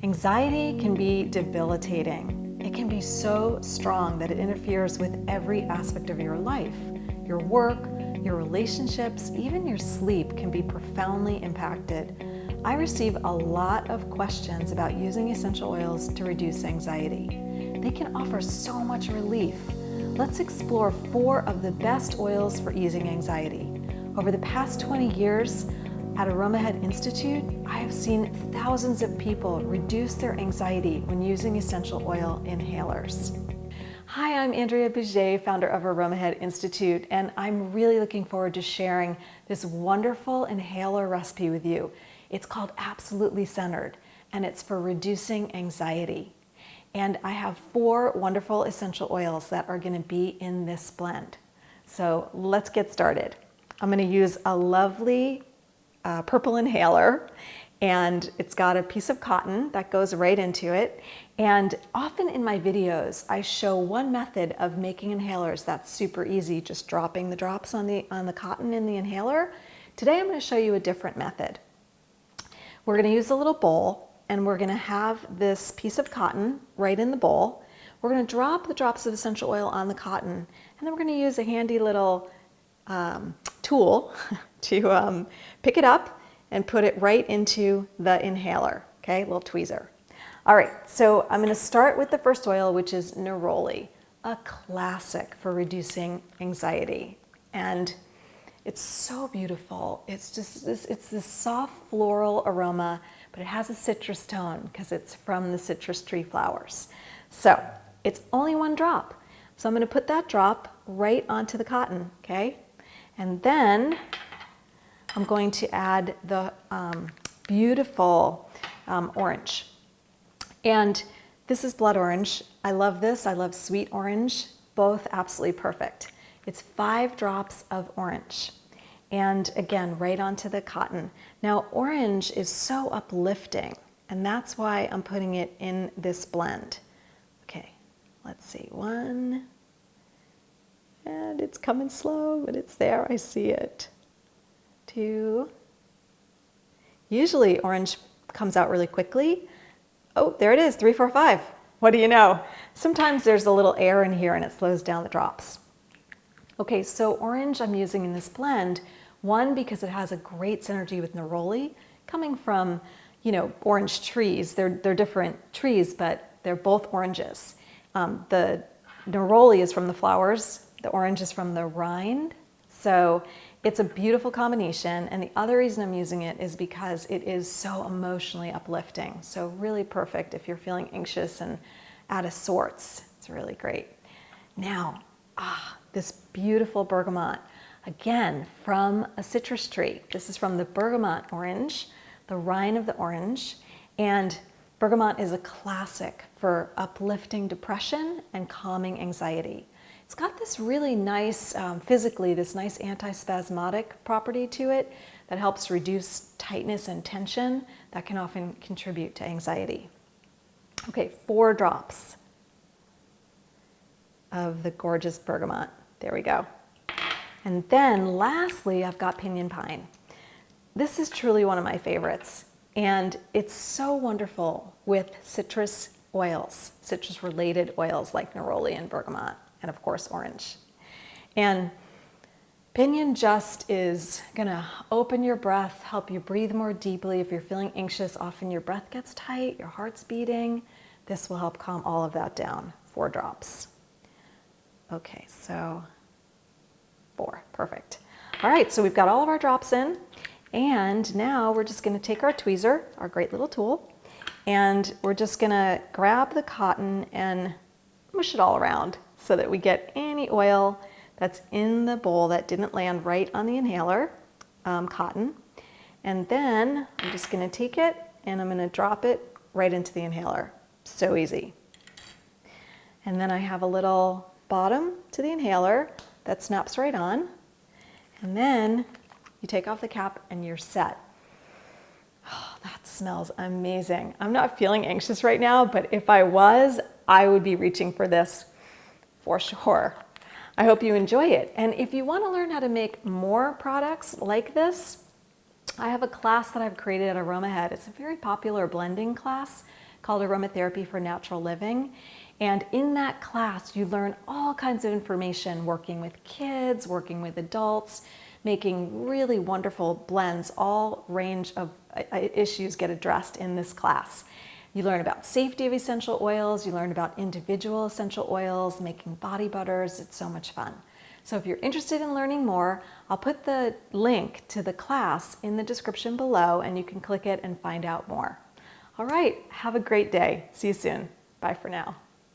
Anxiety can be debilitating. It can be so strong that it interferes with every aspect of your life. Your work, your relationships, even your sleep can be profoundly impacted. I receive a lot of questions about using essential oils to reduce anxiety. They can offer so much relief. Let's explore 4 of the best oils for easing anxiety. Over the past 20 years, at AromaHead Institute, I have seen thousands of people reduce their anxiety when using essential oil inhalers. Hi, I'm Andrea Bouget, founder of AromaHead Institute, and I'm really looking forward to sharing this wonderful inhaler recipe with you. It's called Absolutely Centered, and it's for reducing anxiety. And I have 4 wonderful essential oils that are going to be in this blend. So let's get started. I'm going to use a lovely purple inhaler, and it's got a piece of cotton that goes right into it. And often in my videos, I show one method of making inhalers that's super easy, just dropping the drops on the cotton in the inhaler. Today I'm going to show you a different method. We're going to use a little bowl, and we're going to have this piece of cotton right in the bowl. We're going to drop the drops of essential oil on the cotton, and then we're going to use a handy little tool to pick it up and put it right into the inhaler, okay, a little tweezer. All right, so I'm going to start with the first oil, which is Neroli, a classic for reducing anxiety. And it's so beautiful. It's just it's this soft floral aroma, but it has a citrus tone because it's from the citrus tree flowers. So it's only 1 drop. So I'm going to put that drop right onto the cotton, okay? And then I'm going to add the beautiful orange. And this is blood orange. I love this. I love sweet orange. Both absolutely perfect. It's 5 drops of orange. And again, right onto the cotton. Now, orange is so uplifting, and that's why I'm putting it in this blend. Okay, let's see. 1. And it's coming slow, but it's there. I see it. 2. Usually orange comes out really quickly. Oh, there it is, 3, 4, 5. What do you know? Sometimes there's a little air in here and it slows down the drops. Okay, so orange I'm using in this blend, 1, because it has a great synergy with neroli, coming from, orange trees. They're different trees, but they're both oranges. The neroli is from the flowers. The orange is from the rind. So it's a beautiful combination. And the other reason I'm using it is because it is so emotionally uplifting. So really perfect if you're feeling anxious and out of sorts. It's really great. Now, this beautiful bergamot, again, from a citrus tree. This is from the bergamot orange, the rind of the orange. And bergamot is a classic for uplifting depression and calming anxiety. It's got this really nice, physically, this nice antispasmodic property to it that helps reduce tightness and tension that can often contribute to anxiety. Okay, 4 drops of the gorgeous bergamot. There we go. And then lastly, I've got Pinon Pine. This is truly one of my favorites, and it's so wonderful with citrus oils, citrus-related oils like neroli and bergamot. And of course, orange. And Pinon just is gonna open your breath, help you breathe more deeply. If you're feeling anxious, often your breath gets tight, your heart's beating. This will help calm all of that down. 4 drops. Okay, so 4, perfect. All right, so we've got all of our drops in, and now we're just gonna take our tweezer, our great little tool, and we're just gonna grab the cotton and mush it all around, so that we get any oil that's in the bowl that didn't land right on the inhaler, cotton. And then I'm just gonna take it and I'm gonna drop it right into the inhaler. So easy. And then I have a little bottom to the inhaler that snaps right on. And then you take off the cap and you're set. Oh, that smells amazing. I'm not feeling anxious right now, but if I was, I would be reaching for this for sure. I hope you enjoy it. And if you want to learn how to make more products like this, I have a class that I've created at AromaHead. It's a very popular blending class called Aromatherapy for Natural Living. And in that class, you learn all kinds of information working with kids, working with adults, making really wonderful blends. All range of issues get addressed in this class. You learn about safety of essential oils, you learn about individual essential oils, making body butters. It's so much fun. So if you're interested in learning more, I'll put the link to the class in the description below and you can click it and find out more. All right, have a great day. See you soon. Bye for now.